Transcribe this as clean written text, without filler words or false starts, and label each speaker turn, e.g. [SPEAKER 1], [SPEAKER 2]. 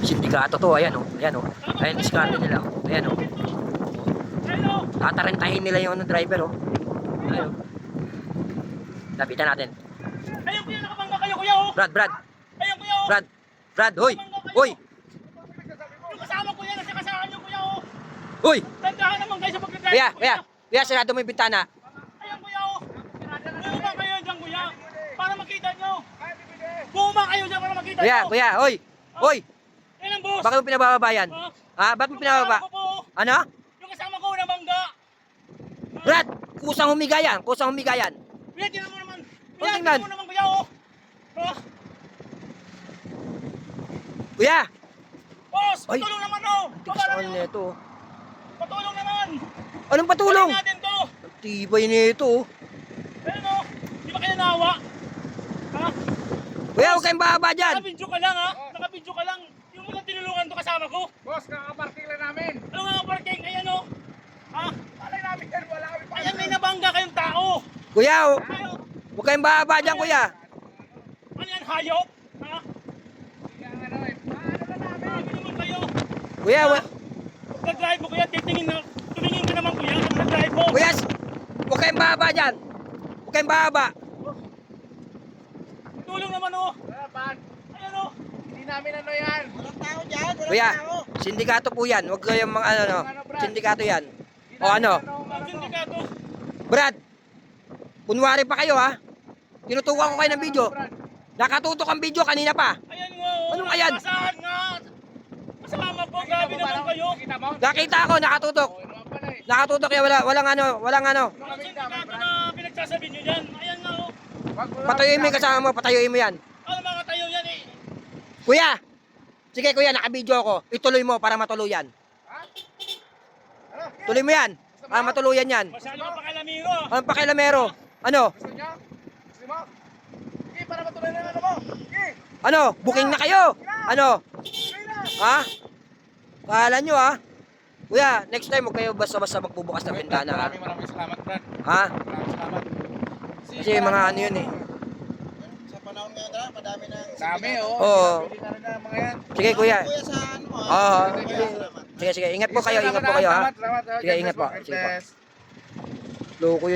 [SPEAKER 1] Sindikato to, ayan o. Ayan o. Ayan, diskarte nila. Ayan o. Tatarentahin nila yung driver o. Ayan o. Lapitan natin.
[SPEAKER 2] Ayun kuya, nakabangga kayo kuya oh.
[SPEAKER 1] Brad.
[SPEAKER 2] Ayun kuya oh.
[SPEAKER 1] Brad, hoy. Hoy.
[SPEAKER 2] Yung kasama kuya, nasa kasama niyo kuya oh.
[SPEAKER 1] Hoy.
[SPEAKER 2] Tandahan naman kayo sa pagdadrive.
[SPEAKER 1] Kuya, sarado mo yung bintana.
[SPEAKER 2] Ayun kuya oh. Buma kayo dyan kuya. Para makita nyo. Buma kayo dyan para makita nyo.
[SPEAKER 1] Kuya, hoy. Hoy.
[SPEAKER 2] Yan ang boss.
[SPEAKER 1] Bakit mo pinababayan? Ha? Bakit mo pinababa?
[SPEAKER 2] Yung kasama ko po.
[SPEAKER 1] Ano?
[SPEAKER 2] Yung kasama ko nabangga.
[SPEAKER 1] Brad, kusang humigayan.
[SPEAKER 2] Kuya, tingnan mo naman.
[SPEAKER 1] Oh,
[SPEAKER 2] Kuya,
[SPEAKER 1] tingnan.
[SPEAKER 2] tingnan mo naman kuya oh.
[SPEAKER 1] Kuya.
[SPEAKER 2] Boss,
[SPEAKER 1] Ay.
[SPEAKER 2] patulong naman oh.
[SPEAKER 1] Tikas nito.
[SPEAKER 2] Patulong naman.
[SPEAKER 1] Anong patulong?
[SPEAKER 2] Balik natin to.
[SPEAKER 1] Tibay nito.
[SPEAKER 2] Ayun oh. Di ba kayo nawa? Ha?
[SPEAKER 1] Kuya, huwag kayong bababa dyan.
[SPEAKER 2] Nakabidyo ka lang ha? Nakabidyo ka lang. Yung mo lang tinulungan to kasama ko.
[SPEAKER 3] Boss, kakaparking lang namin.
[SPEAKER 2] Ano nga ang parking? Ayan o. Ha?
[SPEAKER 3] Alay namin yan, wala kami pa.
[SPEAKER 2] Ayan may nabangga kayong tao.
[SPEAKER 1] Kuya,
[SPEAKER 2] Ayo.
[SPEAKER 1] huwag kayong bababa dyan, kuya.
[SPEAKER 2] Ano yan? Hayop? Ha?
[SPEAKER 3] Ano na namin?
[SPEAKER 2] Sabi naman kayo.
[SPEAKER 1] Kuya,
[SPEAKER 2] Pag-drive mo kuya, tumingin ka naman kuya. Pag-drive mo.
[SPEAKER 1] kuya, huwag kayong bababa dyan. Huwag kayong bababa.
[SPEAKER 2] Tulong naman o.
[SPEAKER 3] Wala pa.
[SPEAKER 2] Ayan o.
[SPEAKER 3] Hindi namin ano yan.
[SPEAKER 1] Kuya, sindikato po yan. Huwag kayong mga ano. Sindikato yan. O ano?
[SPEAKER 2] Ang sindikato.
[SPEAKER 1] Brad, kunwari pa kayo ha. Tinutukan ko kayo ng video. Nakatutok ang video kanina pa.
[SPEAKER 2] Ayan nga o.
[SPEAKER 1] Ano nga yan?
[SPEAKER 2] Saan nga? Kasama po. Grabe naman kayo.
[SPEAKER 3] Kita mo?
[SPEAKER 1] Nakita ako, nakatutok.
[SPEAKER 3] Oo, naman pala eh.
[SPEAKER 1] Nakatutok kaya walang ano.
[SPEAKER 2] Ang sindikato na pinagsasabi nyo dyan. Ayan nga o.
[SPEAKER 1] Patayuin mo yung kasama mo, patayuin mo yan.
[SPEAKER 2] Ano mga tayo yan eh.
[SPEAKER 1] Kuya, sige kuya, nakabidyo ako. Ituloy mo para matuluyan. Tuloy mo yan. Para matuluyan yan.
[SPEAKER 2] Masyado ka pakalamiro.
[SPEAKER 1] Anong pakilamero? Ano?
[SPEAKER 3] Gusto niya? Gusto mo? Sige, para matuloy na ano mo. Sige.
[SPEAKER 1] Ano? Booking na kayo? Ano?
[SPEAKER 3] Sige na.
[SPEAKER 1] Ha? Kala nyo ha? Kuya, next time huwag kayo basta-basta magbubukas ng bintana ha?
[SPEAKER 3] Maraming salamat, Brad.
[SPEAKER 1] Ha?
[SPEAKER 3] Maraming salamat.
[SPEAKER 1] Kasi mga ano yun eh.
[SPEAKER 4] Sa panahon ngayon talaga, madami na.
[SPEAKER 3] Dami, oo.
[SPEAKER 1] Oo.
[SPEAKER 3] Pili na rin na mga yan.
[SPEAKER 1] Sige kuya.
[SPEAKER 4] Kuya sa ano mo.
[SPEAKER 1] Oo.
[SPEAKER 4] Salamat.
[SPEAKER 1] Sige, ingat po kayo ha?
[SPEAKER 3] Salamat,
[SPEAKER 1] Sige, ingat po.
[SPEAKER 3] God
[SPEAKER 1] Sige po.
[SPEAKER 3] bless.
[SPEAKER 1] Loko yun.